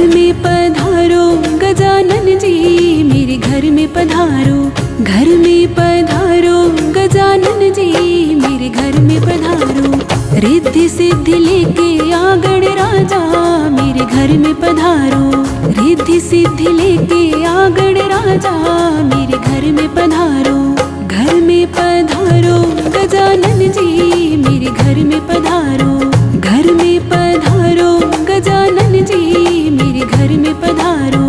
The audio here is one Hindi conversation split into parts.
में पधारो गजानन जी, मेरे घर में पधारो। घर में पधारो गजानन जी, मेरे घर में पधारो। रिद्धि सिद्धि लेके आ गणराजा, मेरे घर में पधारो। रिद्धि सिद्धि लेके आ गणराजा, मेरे घर में पधारो। घर में पधारो गजानन जी, मेरे घर में पधारो। घर में पधारो गजानन जी, मेरे घर में पधारो।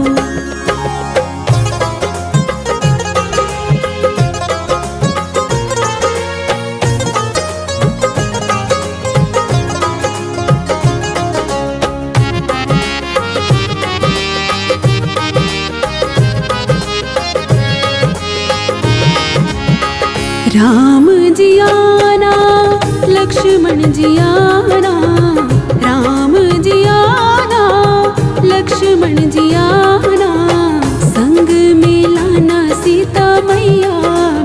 राम जी आना, लक्ष्मण जी आना। राम जी आना, लक्ष्मण जी आना। संग में लाना सीता मैया,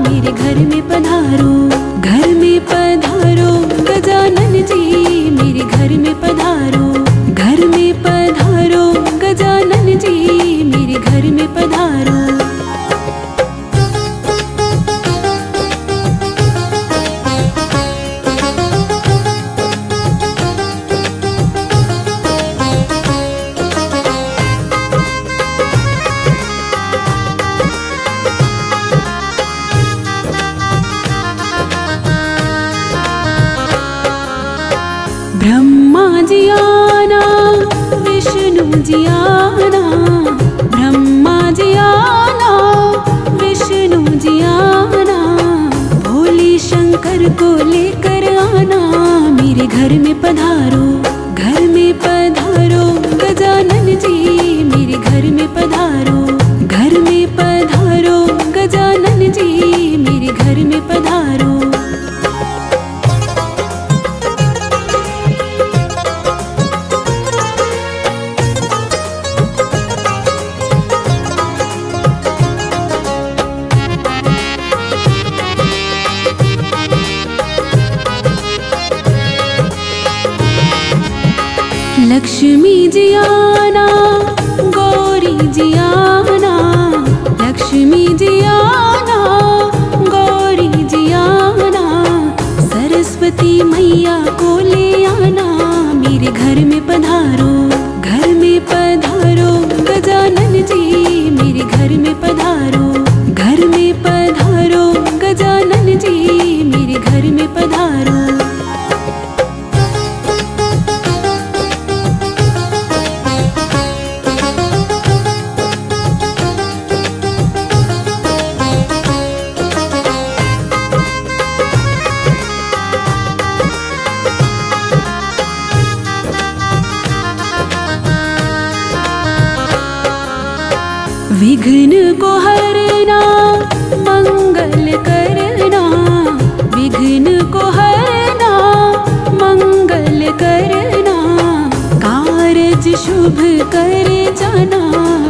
मेरे घर में पधारो। घर में पधारो गजानन जी, मेरे घर में पधारो। घर में पधारो गजानन जी, मेरे घर में पधारो। ब्रह्मा जी आना, विष्णु जी आना। ब्रह्मा जी आना, विष्णु जी आना। भोले शंकर को लेकर आना, मेरे घर में पधारो। घर में पधारो गजानन जी, मेरे घर में पधारो। घर में पधारो गजानन जी, मेरे घर में पधारो। लक्ष्मी जी आना, गौरी जी आना। लक्ष्मी जी आना, गौरी जी आना। सरस्वती मैया को ले आना, मेरे घर में पधारो। घर में पधारो गजानन जी, मेरे घर में पधारो। घर में पधारो गजानन जी, मेरे घर में पधारो। विघ्न को हरना, मंगल करना। विघ्न को हरना, मंगल करना। कारज शुभ कर जाना,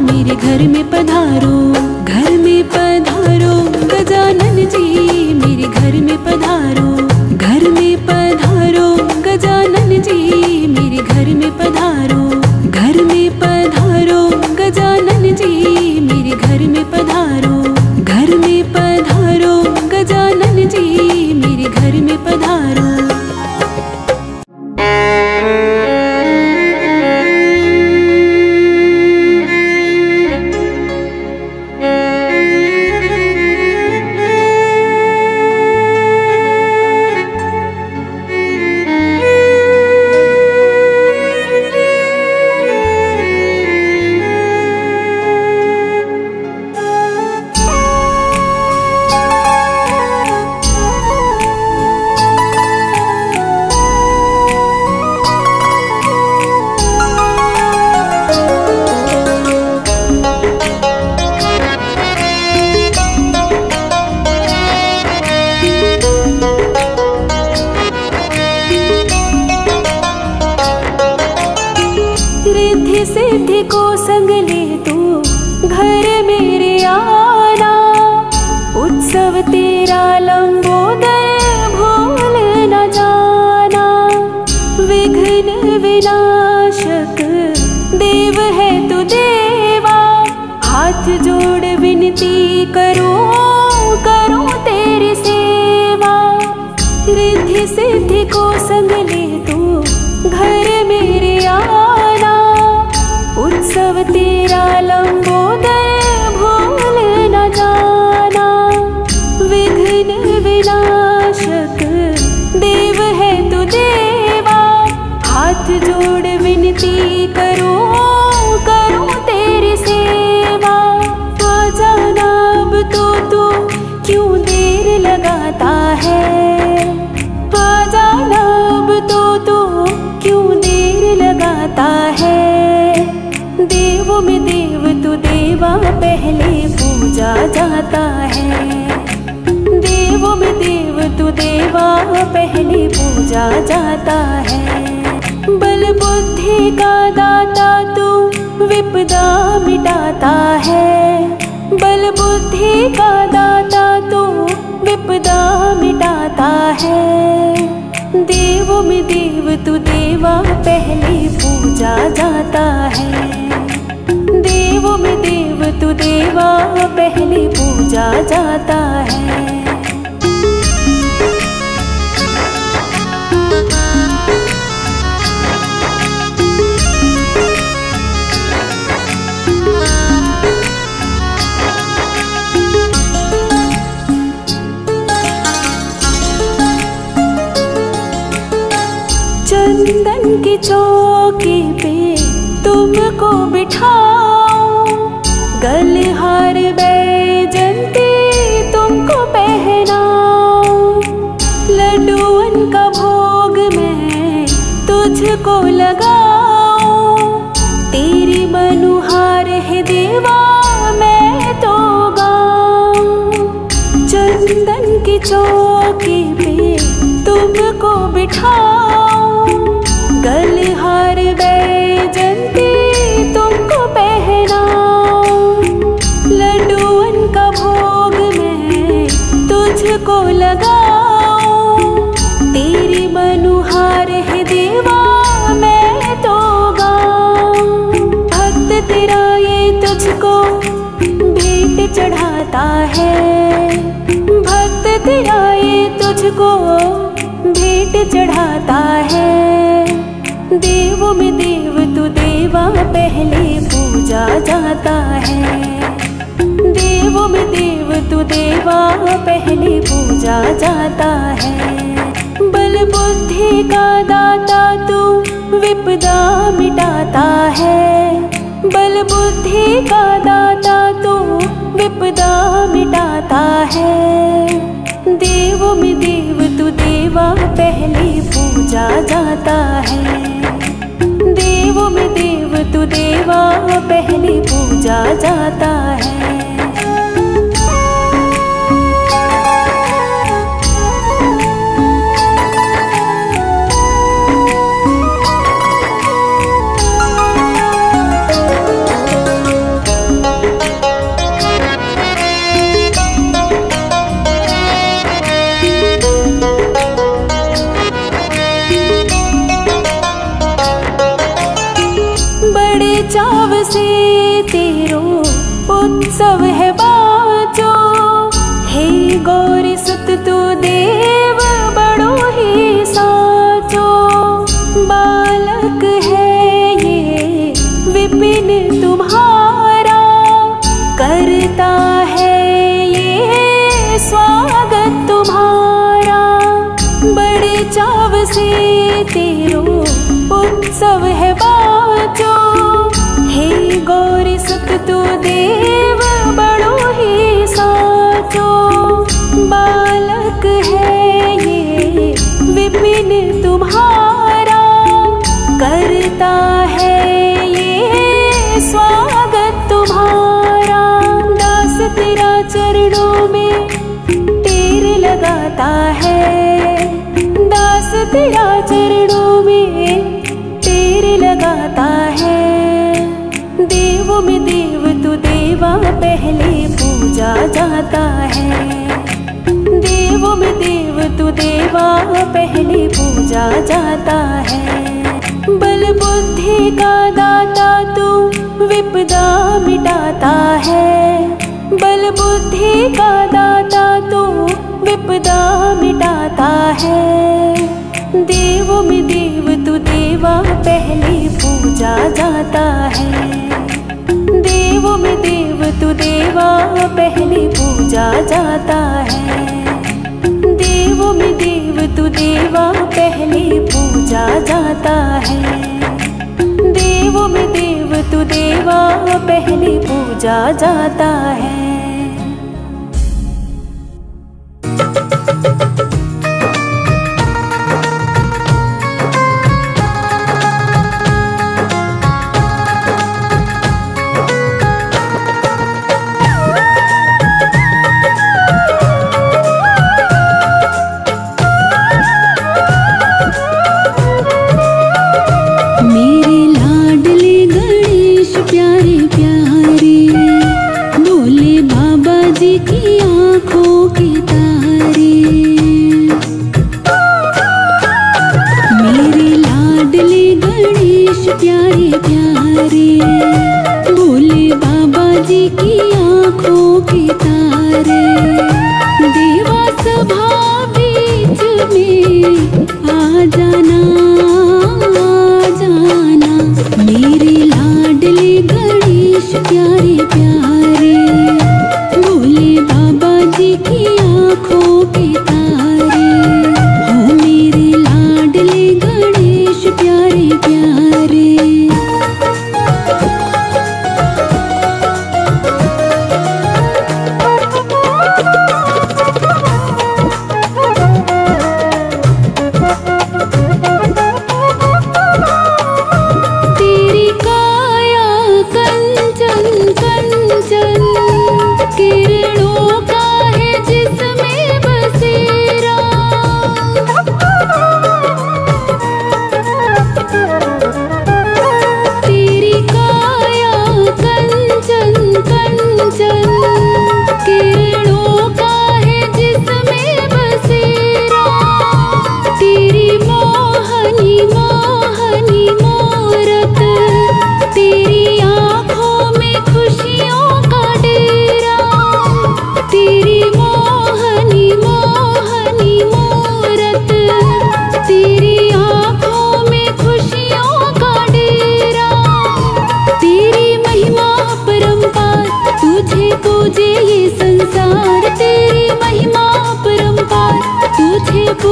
मेरे घर में पधारो। घर में पधारो गजानन जी, मेरे घर में पधारो। घर में पधारो गजानन जी, मेरे घर में पधारो। घर में पधारो गजानन जी, मेरे घर में पधारो। घर में पधारो गजानन जी, मेरे घर में पधारो। रिद्धि सिद्धि को संग ले तू घर मेरे आना। उत्सव तेरा लंबोदर भूल न जाना। विघ्न विनाशक देव है तू पहले पूजा जाता है। देवों में देव तू देवा पहले पूजा जाता है। बल बुद्धि का दाता तू विपदा मिटाता है। बल बुद्धि का दाता तू विपदा मिटाता है। देवों में देव तू देवा पहले पूजा जाता है। देवों में देव तू देवा पहले पूजा जाता है। चंदन की चौकी पे तुमको बिठाऊं, गलहार बैजंती तुमको पहनाऊं। लड्डूअन का भोग मैं तुझको लगाऊं, तेरी मनुहार है देवा मैं तो गाऊं। चंदन की चौकी पे तुमको बिठाऊं, गलहार बैजंती तुमको पहनाऊं। लड्डूअन का भोग मैं तुझको लगाऊं, तेरी मनुहार है देवा मैं तो गाऊं। भक्त तेरा ये तुझको भेंट चढ़ाता है। भक्त तेरा ये तुझको भेंट चढ़ाता है। देवों में देव तू देवा पहले पूजा जाता है। देवों में देव तू देवा पहले पूजा जाता है। बल बुद्धि का दाता तू विपदा मिटाता है। बल बुद्धि का दाता तू विपदा मिटाता है। देवों में देव तू देवा पहले पूजा जाता है। देवों में देव तू देवा पहले पूजा जाता है। चाव से तेरो उत्सव है बाजो, हे गौरी सुत तू देव बड़ो ही साचो। बालक है ये विपिन तुम्हारा, करता है ये स्वागत तुम्हारा। बड़े चाव से तेरो उत्सव है बाजो, हे गौरी सुत तू देव बड़ो ही साचो। बालक है ये विपिन तुम्हारा, करता है ये स्वागत तुम्हारा। दास तेरा चरणों में टेर लगाता है। दास तेरा चरणों में टेर लगाता है। देवों में देव तू देवा पहले पूजा जाता है। देवों में देव तू देवा पहले पूजा जाता है। बल बुद्धि का दाता तू विपदा मिटाता है। बल बुद्धि का दाता तू विपदा मिटाता है। देवों में देव तू देवा पहले पूजा जाता है। देवों में देव तू देवा पहले पूजा जाता है। देवों में देव तू देवा पहले पूजा जाता है। देवों में देव तू देवा पहले पूजा जाता है।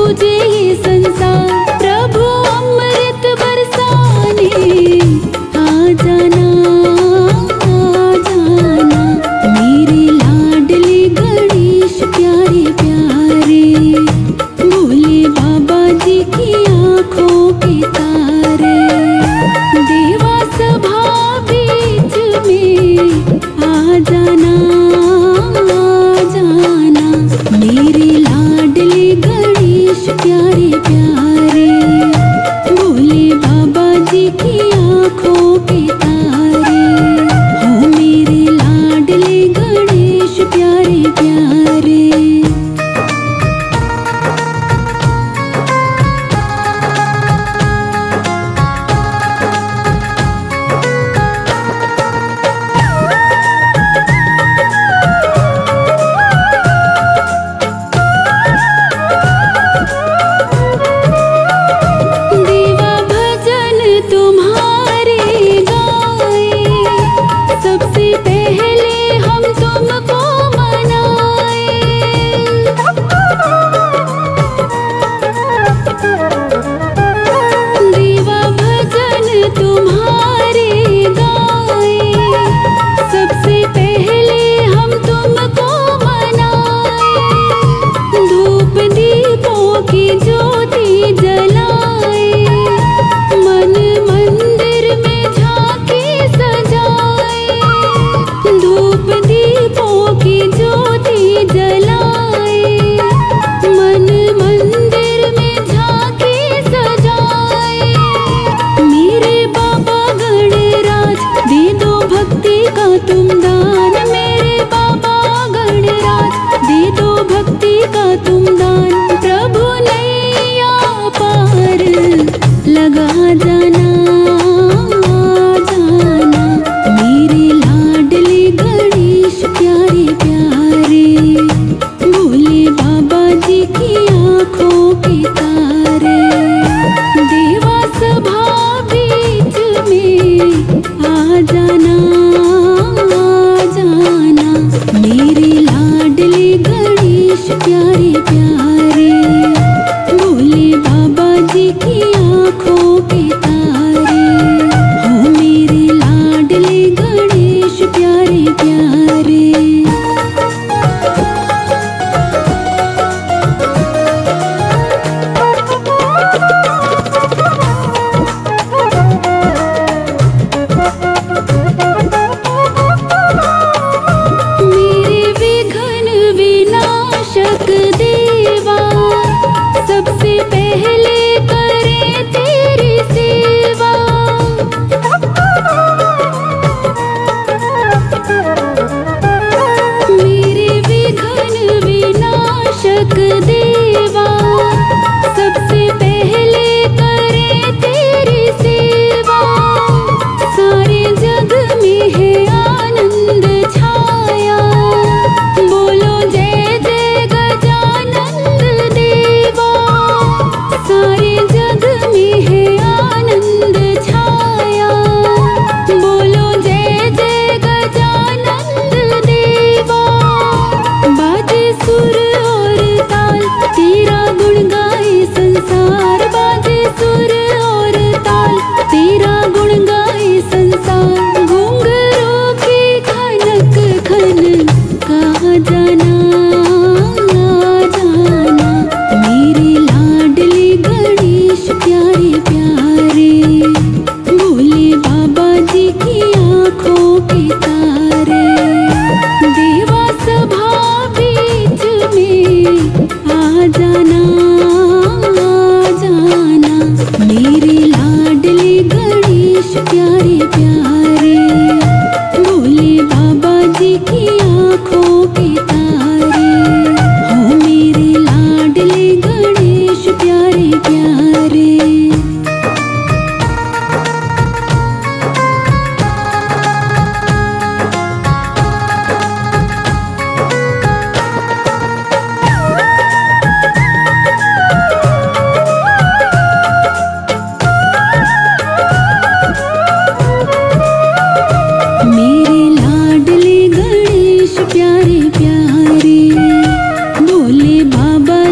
तुझे ये संसार, प्रभु अमृत बरसाने आ जाना, आ जाना। मेरे लाडले गणेश प्यारे प्यारे, भोले बाबा जी की आँखों के तारे। देवा सभा बीच में आ जाना, आ जाना। मेरे लाडले गणेश प्यारे प्यारे, भोले बाबा जी की आँखों के तारे। हो मेरे लाडले गणेश प्यारे प्यारे। देवा भजन तुम्हारे गाए, सबसे पहले हम तुमको मनाए। देवा भजन तुम्हारे गाए, सबसे पहले हम तुमको मनाए। धूप दीपों की ज्योति जलाए, मन मंदिर में झांकी सजाए। धूप दीपों की ज्योति जलाए, मन मंदिर में झांकी सजाए। मेरे बाबा गणराज दे दो भक्ति का तुम दान, मेरे बाबा गणराज दे दो भक्ति का तुम दान। प्रभु नैया पार लगा जाना, आ जाना। मेरे लाडले गणेश प्यारे प्यारे, भोले बाबा जी की आँखों के तारे। देवा सभा बीच में आ जाना, आ जाना। मेरे लाडले गणेश प्यारे प्यारे, भोले बाबा जी की आँखों के तारे। हो मेरे लाडले गणेश प्यारे प्यारे।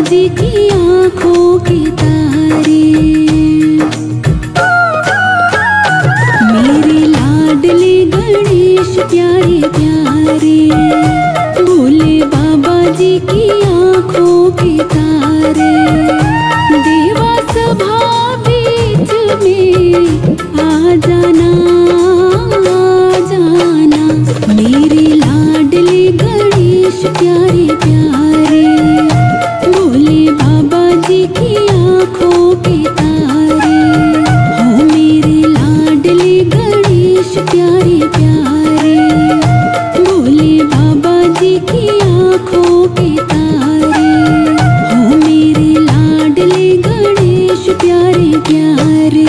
जी की आँखों के तारे। मेरे लाडले गणेश प्यारे प्यारे, भोले बाबा जी की आँखों के तारे। देवा सभा बीच में आ जाना, आ जाना, मेरे लाडले गणेश प्यारे प्यारे, भोले बाबा जी की आँखों के तारे। हो मेरे लाडले गणेश प्यारे प्यारे, भोले बाबा जी की आँखों के तारे। हो मेरे लाडले गणेश प्यारे प्यारे।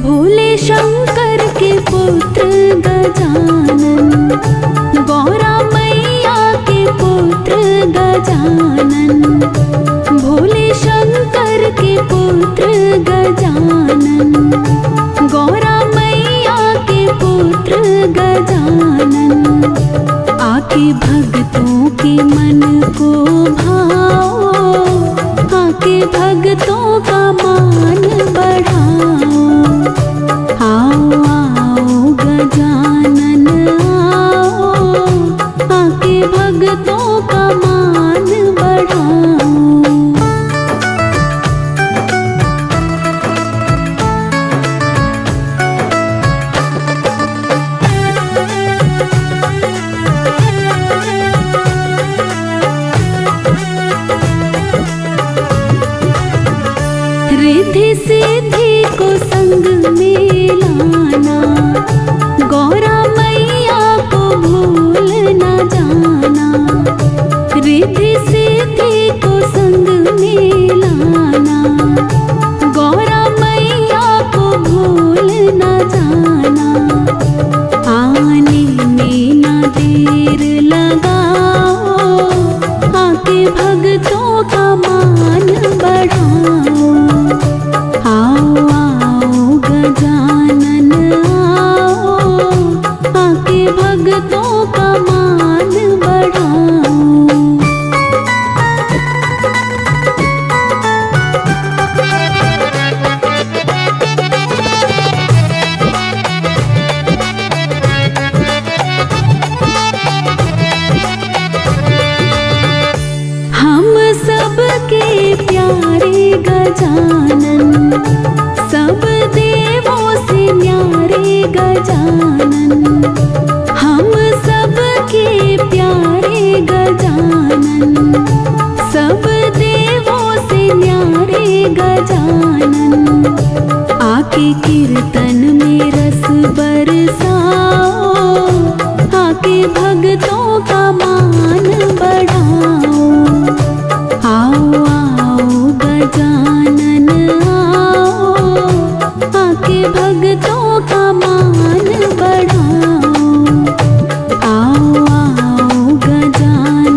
भोले शंकर के पुत्र गजानन, गौरा मैया के पुत्र गजानन। भोले शंकर के पुत्र गजानन, गौरा मैया के पुत्र गजानन। आके भक्तों के मन को भाओ, आके भक्तों का मान बढ़ाओ। आओ आओ गजानन आओ, आके भक्तों का मान बढ़ाओ। रिद्धि सिद्धि को संग में लाना, गौरा मैया को भूल न जाना। रिद्धि सिद्धि को संग में लाना, गौरा मैया को भूल न जाना। आने में न देर लगाओ, आके भक्तों का मान बढ़ाओ। आओ आओ गजानन आओ, आके भक्तों का मान बढ़ाओ। हम सबके प्यारे गजानन, सब देवों से न्यारे गजानन। हम सबके प्यारे गजानन, सब देवों से न्यारे गजानन। आके कीर्तन में रस बरसाओ, आके भक्तों का मान बढ़ाओ। आओ आओ गजानन आओ, आके भक्तों का मान बढ़ाओ। आओ आओ गजानन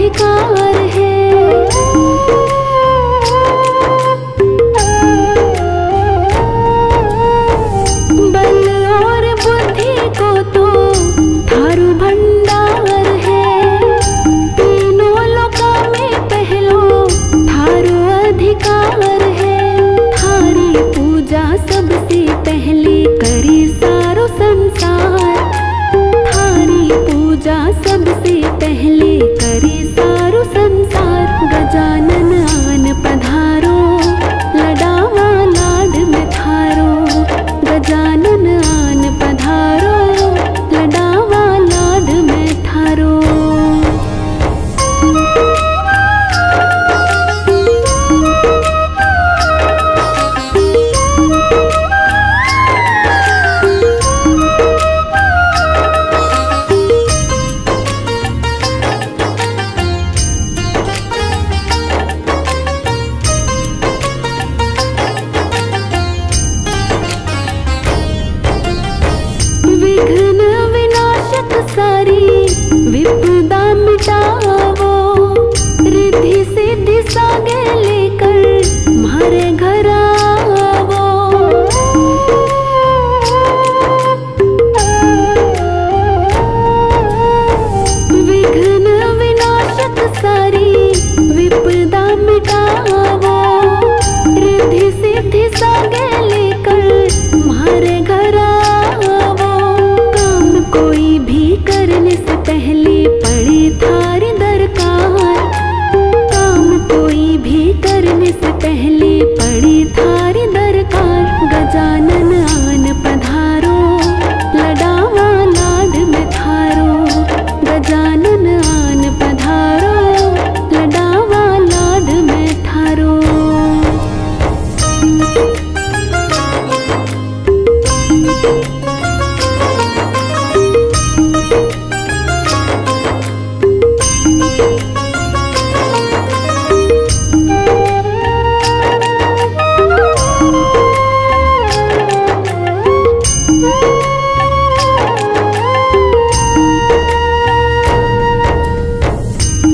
अधिकार है। बल और बुद्धि को तो थारू भंडार है। तीनों लोकों में पहलो थारू अधिकार है। थारी पूजा सबसे पहले करी सारो संसार। थारी पूजा सबसे पहले करे सारो संसार। गजानन आन पधारो लडावा लाड में थारो। गजानन आन पधारो लडावा लाड में थारो। विघ्न विनाशक सारी विपदा मिटावो। रिद्धि सिद्धि सागे लेकर मारे घर आवो। विघ्न विनाशक सारी विपदा मिटावो। रिद्धि सिद्धि सागे लेकर मारे घर कोई भी करने से पहले पड़े थारी दरकार। काम कोई भी करने से पहले पड़े थारी दरकार। गजानन आन पधारो लडावा लाड में थारो। गजानन आन पधारो लडावा लाड में थारो।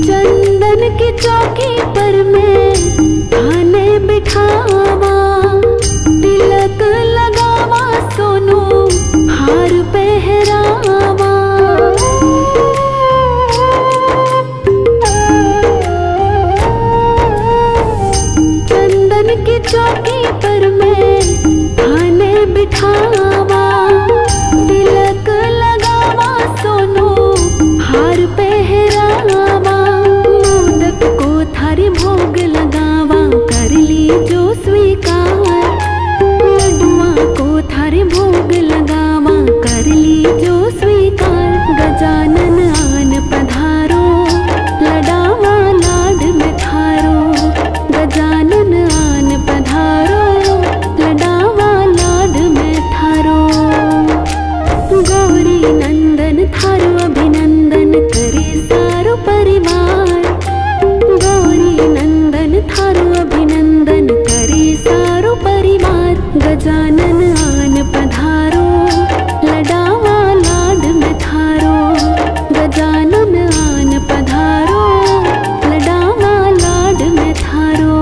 चंदन की चौकी पर मैं थाने बिठावा। तिलक लगावा सोनू हार पहरावा। चंदन की चौकी पर मैं थाने बिठावा। तिलक लगावा सोनू हार पहरावा। मोदक को थारी भोग लगावा कर ली जो स्वीकार। लड्डुआ को थारे भोग लगावा कर ली जो स्वीकार। गजानन आन पधारो लडावा लाड में थारो। गजानन आन पधारो लडावा लाड में थारो। गौरी नंदन थारो अभिनंदन करे सारो परिवार। गौरी नंदन थारो अभिनंदन करे सारो परिवार। गजानन आन पधारो लडावा लाड में थारो। गजानन आन पधारो लडावा लाड में थारो।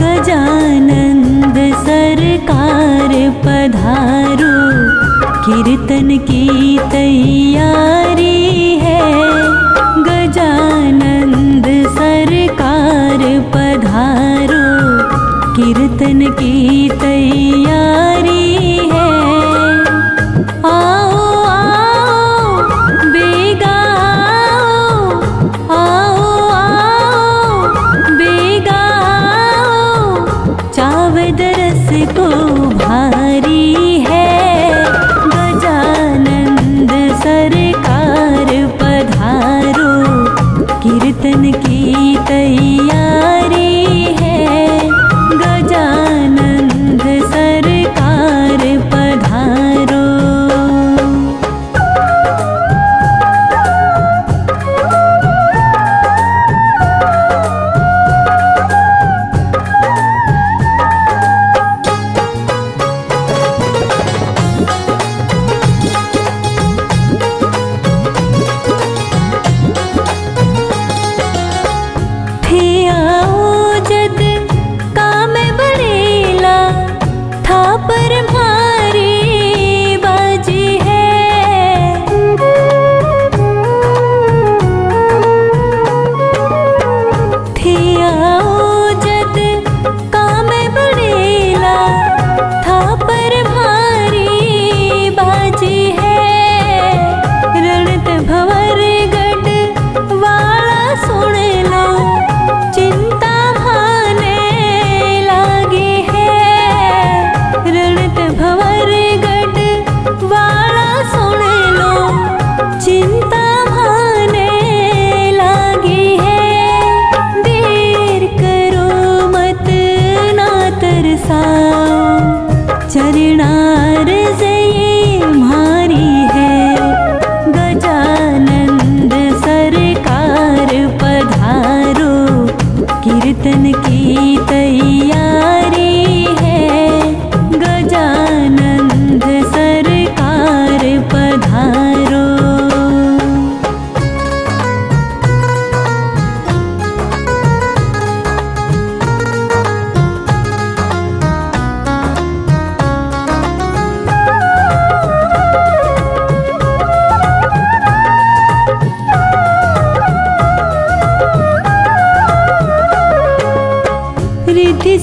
गजानंद सरकार पधारो। कीर्तन की तैयारी है। गजानंद सरकार पधारो। कीर्तन की तैयारी है। आओ आओ बेगा आओ आओ बेगा चावद रस को भारी है। गजानंद सरकार पधारो। कीर्तन की तैयारी है। गजानंद सरकार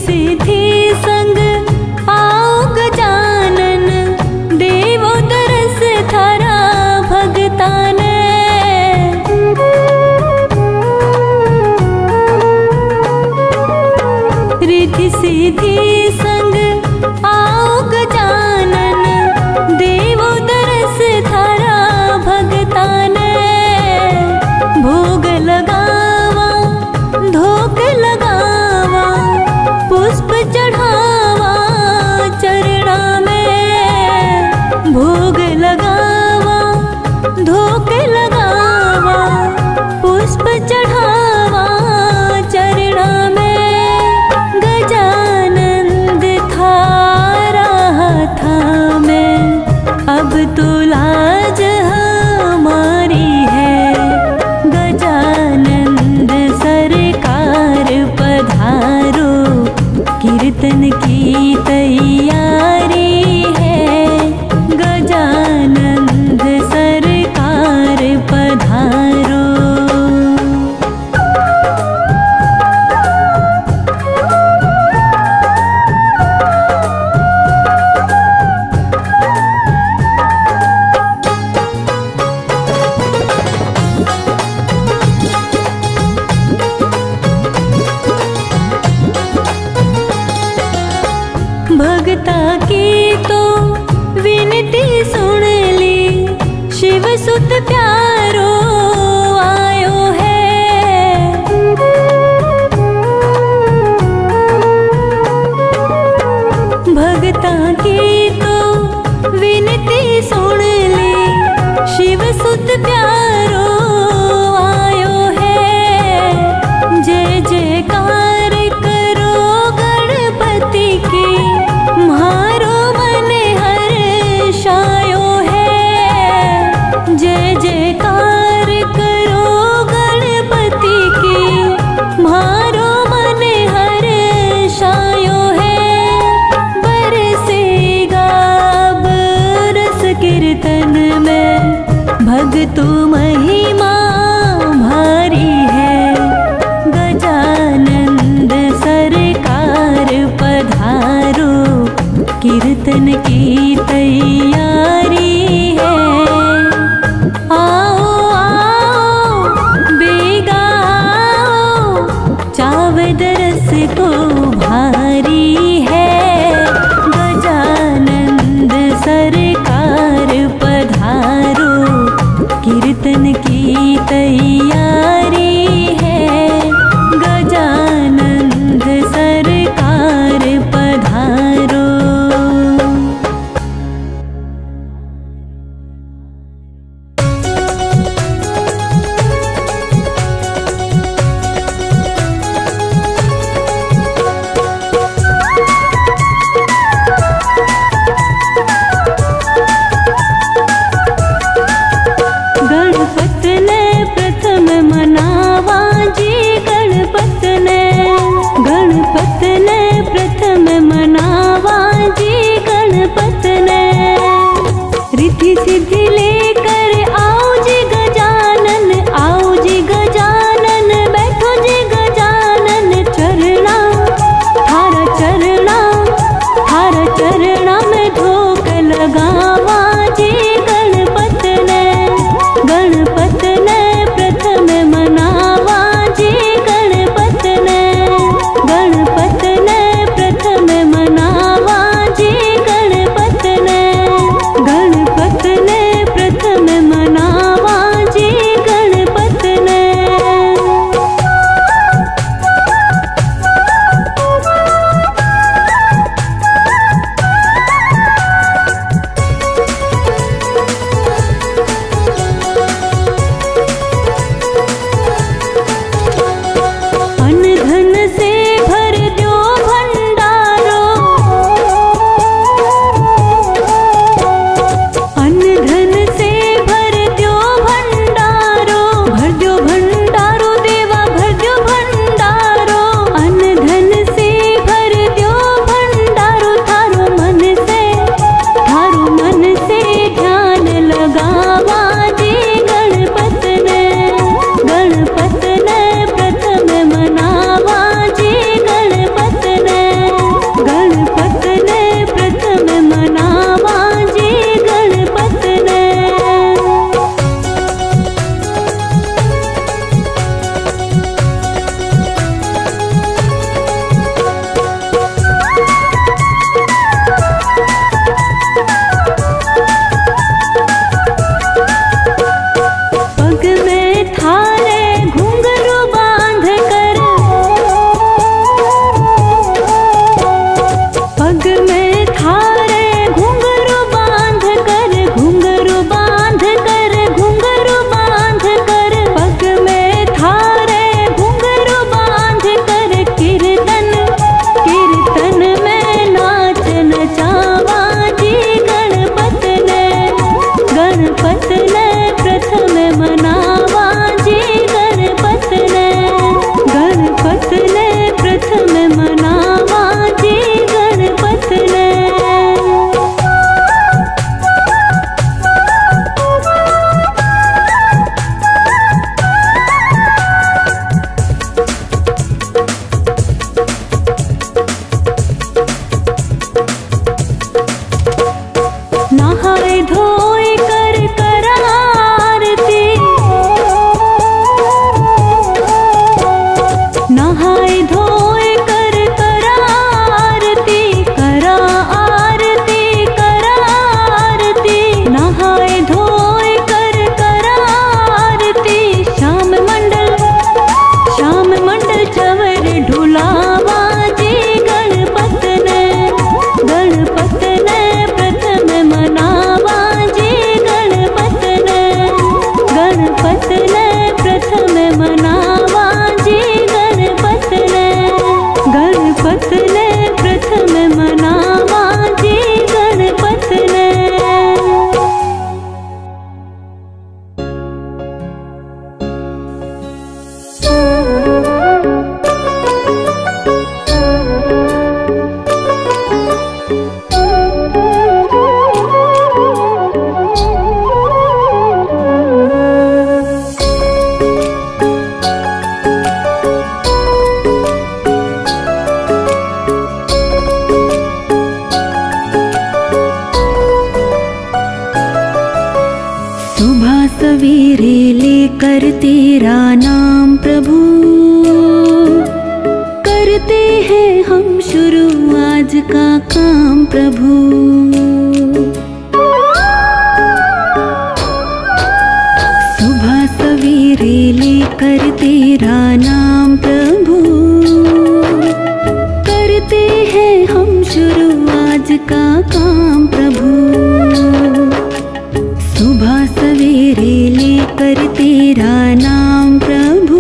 सिद्धि संग आओ गजानन, देवो दरस थारा भगतान। रिद्धि सिद्धि संग आओ गजानन, देवो दरस थारा भगतान। भोग लगावा धोक लगावा, पुष्प चढ़ावा चरणा में। भोग लगावा धोक लगावा, पुष्प चढ़ावा चरणा में। गजानंद थारा था मैं, अब तो लाज हमारी है। गजानंद सरकार पधारो, कीर्तन की तैयारी है। गजानंद सरकार पधारो। भगता की तो विनती सुन ली, शिव सुत प्यारो आयो है। भगता की तो विनती सुन ली, शिव सुत प्यारो आयो है। जय जयकार करो गणपति की, म्हारो मन हर्षायो है। जय जयकार करो गणपति की, म्हारो मन हर्षायो है। बरसेगा बरस कीर्तन में, भगतु महिमा भारी है। गजानंद सरकार पधारो, कीर्तन की तैयारी है। आओ आओ बेगा आओ, चावद रस को भारी है। गजानंद सरकार पधारो, कीर्तन की तैयारी है। गजानंद सरकार पधारो। गणपत ने प्रथम मनावा जी, गणपत ने प्रथम मनावा जी। गणपत ने रिद्धि सिद्धि लेकर आओ जी गजानन, आओ जी गजानन। बैठो जी गजानन, चरणा थारा चरणा, थारा चरणा में धोक लगावा जी। गणपत ने प्रथम मनावा जी। गणपत ने सवेरे लेकर तेरा नाम प्रभु, करते हैं हम शुरू आज का काम प्रभु। सुबह सवेरे लेकर तेरा नाम प्रभु, करते हैं हम शुरू आज का काम प्रभु। सुबह सवेरे लेकर तेरा नाम प्रभु,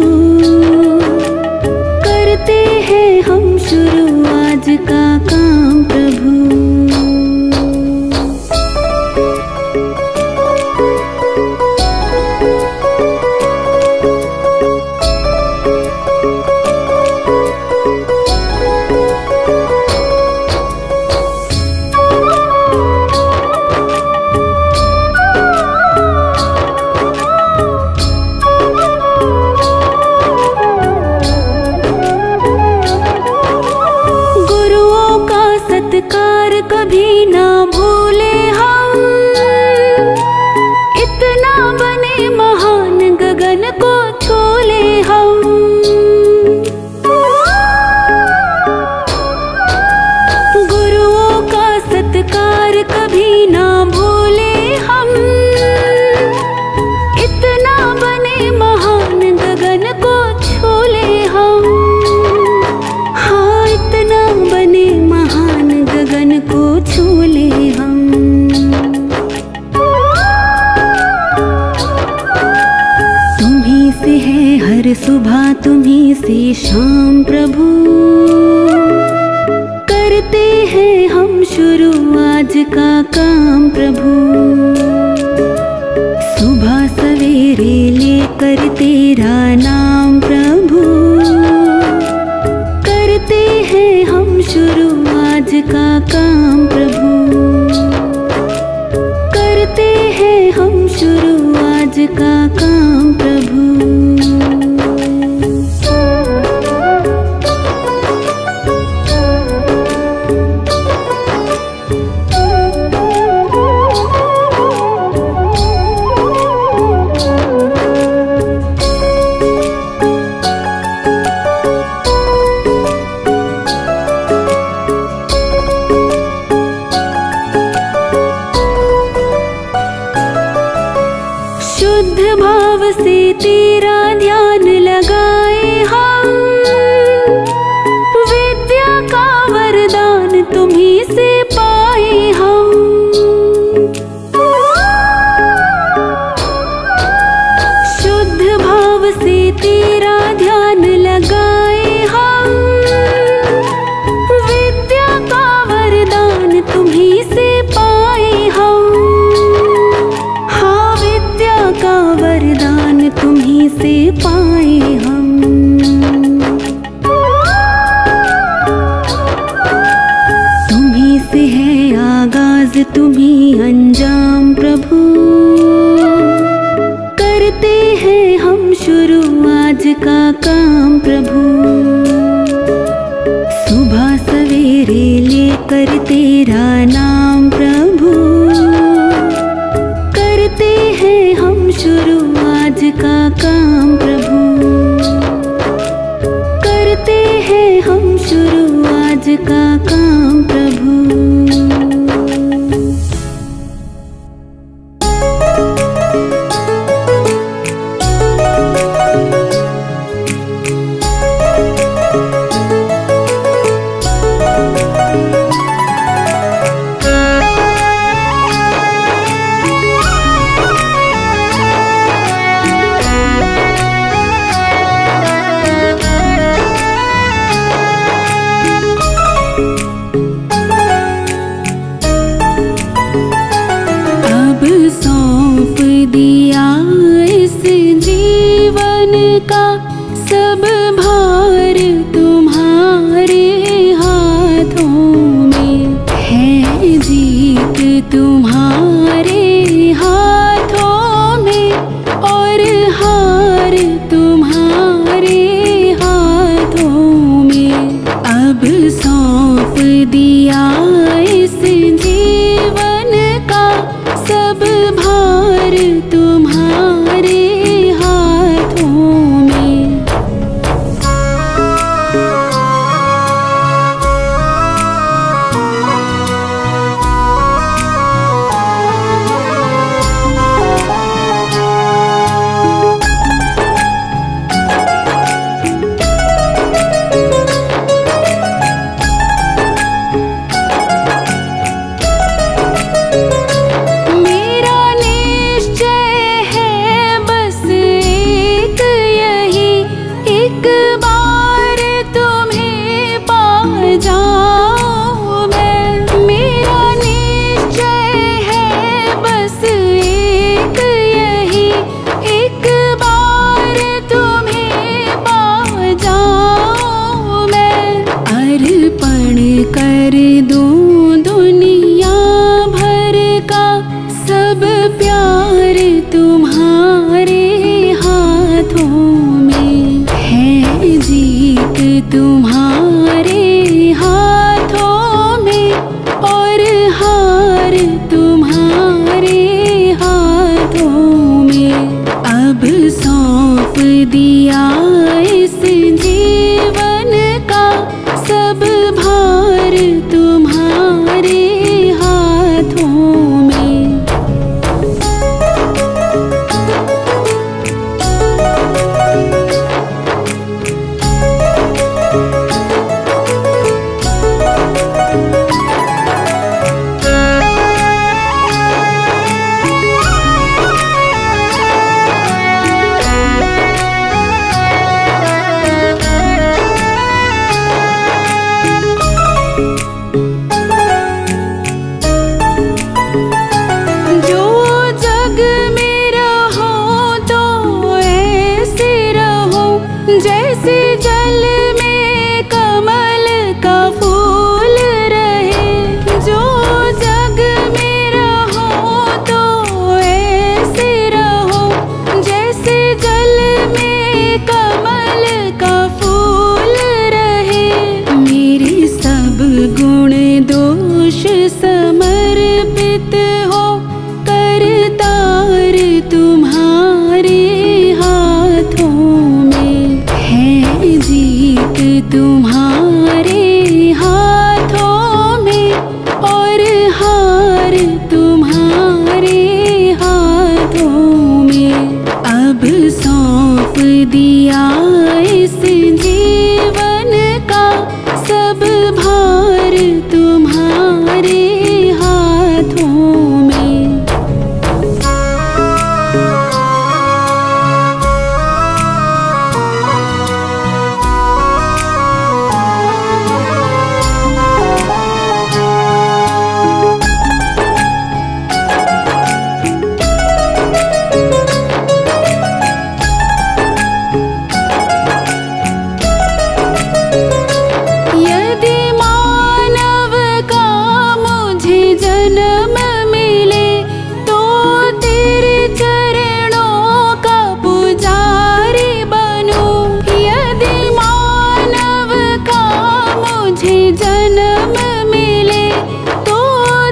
करते हैं हम शुरू आज का काम प्रभु। सत्कार कभी ना भूले हम, इतना बने महान गगन को छोले हम। गुरुओं का सत्कार कभी ना भूले हम, इतना बने महान गगन को छोले हम। हाँ, इतना बने महान गगन को छोले हम। तुम्हीं से है हर सुबह, तुम्हीं से शाम प्रभु, करते हैं हम शुरू आज का काम प्रभु। सुबह सवेरे लेकर तेरा नाम प्रभु, करते हैं हम शुरू आज का काम प्रभु। करते हैं हम शुरू आज का काम प्रभु। शुद्ध भाव से तेरा ध्यान लगाए हम, विद्या का वरदान तुम्हीं से पाए हम। शुद्ध भाव से तेरा ध्यान लगाए हम, विद्या का वरदान तुम्हीं से पाए हम। का वरदान तुम्हीं से पाए हम। तुम्हीं से है आगाज, तुम्हीं अंजाम प्रभु, करते हैं हम शुरू आज का काम प्रभु। सुबह सवेरे लेकर तेरा नाम प्रभु, करते हैं हम शुरू आज का काम प्रभु। करते हैं हम शुरू आज का काम प्रभु। दिया इस जीवन का सब भार तुम्हारे हाथों में है, जीत तुम्हारे हाथों में और हार तुम्हारे हाथों में। अब सौंप दिया इस जीवन का सब भार तुम्हारे कर दूं दुनिया भर का सब प्यार तुम्हारे हाथों में है। जीत तुम्हारे हाथों में और हार तुम्हारे हाथों में। अब सौंप दिया इस जीवन का सब भार तुम्हारे हाथों में। जैसे जल में कमल का फूल रहे, जो जग में रहो तो ऐसे रहो। जैसे जल में कमल का फूल रहे, मेरे सब गुण दोष समर्पित हो करतार तुम्हारे हाथों में है। जीत तुम्हारे हाथों में और हार तुम्हारे हाथों में। अब सौंप दिया इस जीवन का सब भार तुम्हारे हाथों में। जन्म मिले तो तेरे चरणों का पुजारी बनूं। यदि मानव का मुझे जन्म मिले तो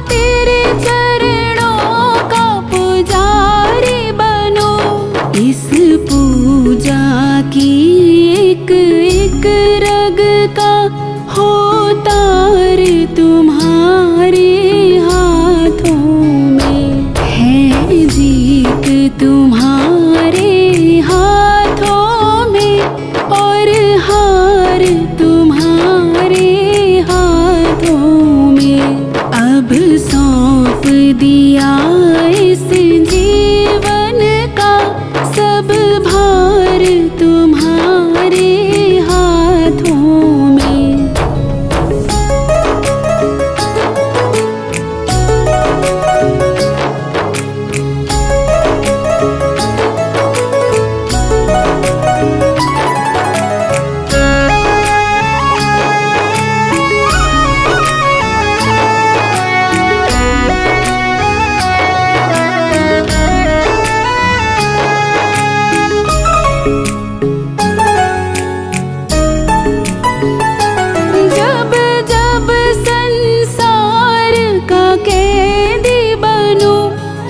तेरे चरणों का पुजारी बनूं। इस पूजा की एक एक रग का हो तार तुम्हारे हाथों में है। जीत तुम्हारे हाथों में और हार तुम्हारे हाथों में। अब सौंप दिया इस जीवन का सब भार तुम्हारे हाथों में।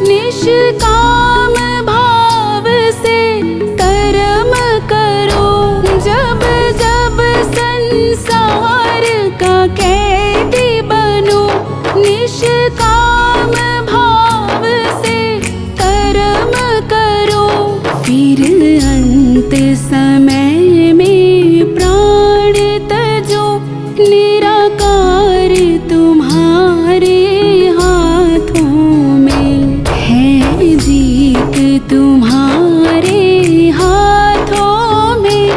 निष्काम भाव से कर्म करो। जब जब संसार का कैदी बनो, निष्काम भाव से कर्म करो। फिर अंत समय में प्राण तजो, निराकार तुम्हारे हाथों में है। जीत तुम्हारे हाथों में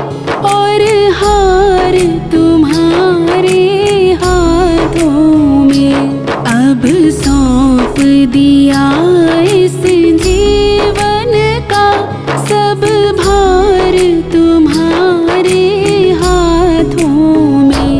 और हार तुम्हारे हाथों में। अब सौंप दिया इस जीवन का सब भार तुम्हारे हाथों में।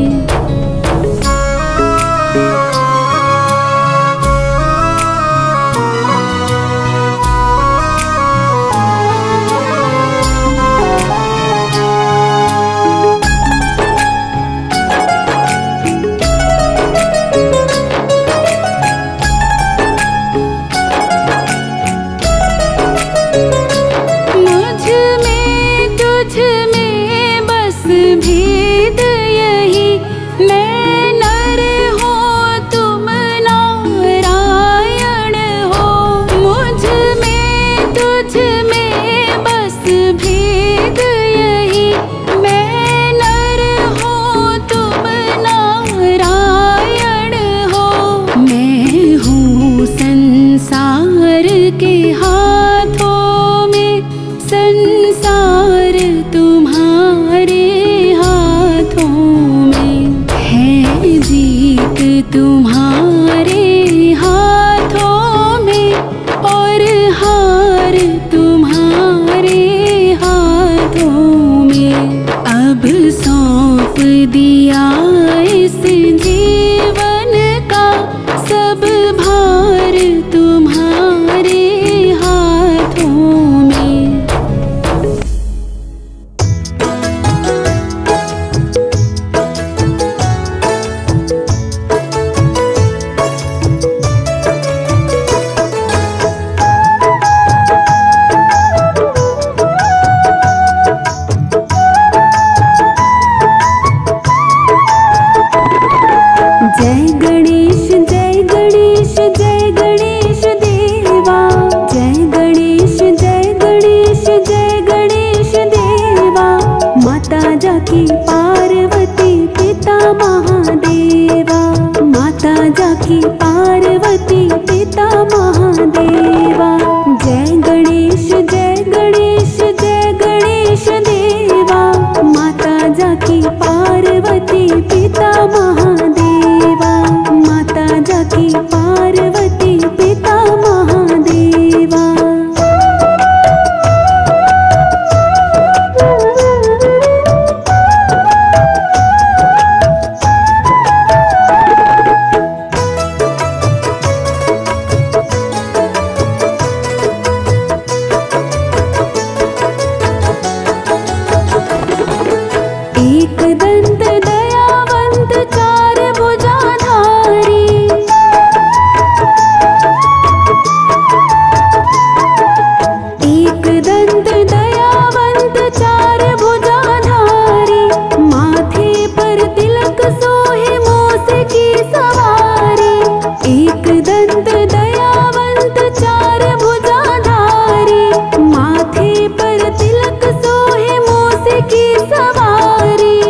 तुम्हारे हाथों में और हार तुम्हारे हाथों में। अब सौंप दिया इस जीवन का सब भार तुम्हारे हाथों में। जय गणेश जय गणेश जय गणेश देवा। जय गणेश जय गणेश जय गणेश देवा। माता जाकी पार्वती पिता महादेवा। माता जाकी पार्वती पिता महादेवा। जय गणेश जय गणेश जय गणेश देवा। माता जाकी पार्वती पिता महादेवा। माता जाकी पार्वती पिता महादेवा। एक दंत दयावंत चार भुजाधारी। एक दंत दयावंत चार भुजाधारी। माथे पर तिलक सोहे मूस की सवारी। एक दंत दयावंत चार भुजाधारी। माथे पर तिलक सोहे मूस की सवारी।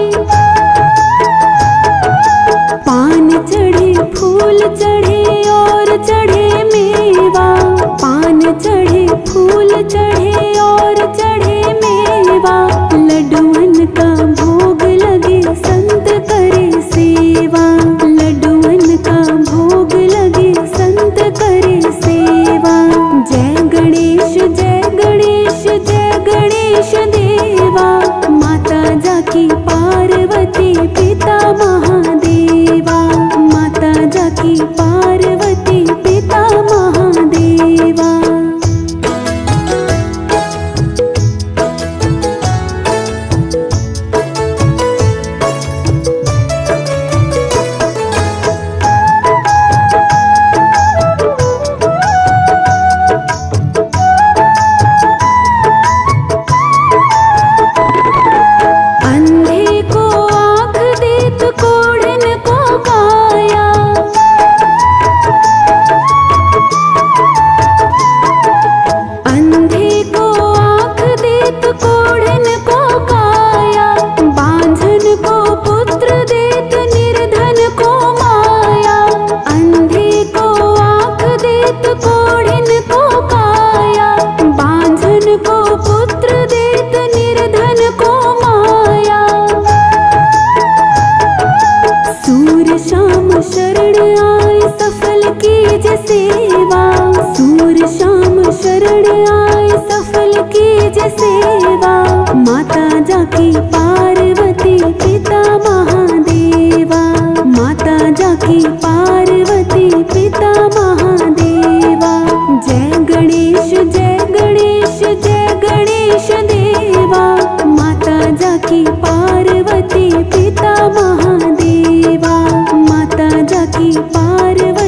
पान चढ़े फूल चढ़े और चढ़े मेवा। पान चढ़े फूल चढ़े और चढ़े मेवा। लड्डुअन का भोग लगे संत करे सेवा। लड्डुअन का भोग लगे संत करे सेवा। जय गणेश जय गणेश जय गणेश देवा। माता जाकी पार्वती पिता महादेवा। माता जाकी पार्वती पिता महादेवा। अंधे को आँख देत कोढ़न को काया। अंधे को आँख देत कोढ़न को काया। बांझन को पुत्र देत निर्धन को माया। अंधे को आँख देत कोढ़न को काया। बांझन को पुत्र देत निर्धन को माया। सूर शाम शरण आए सफल कीज सेवा। सूर शाम शरण आए सफल कीज सेवा। माता जाकी पार्वती पिता महादेवा। माता जाकी पार्वती पिता महादेवा। जय गणेश जय गणेश जय गणेश देवा। माता जाकी पार्वती पिता महादेवा। माता जाकी पार्वती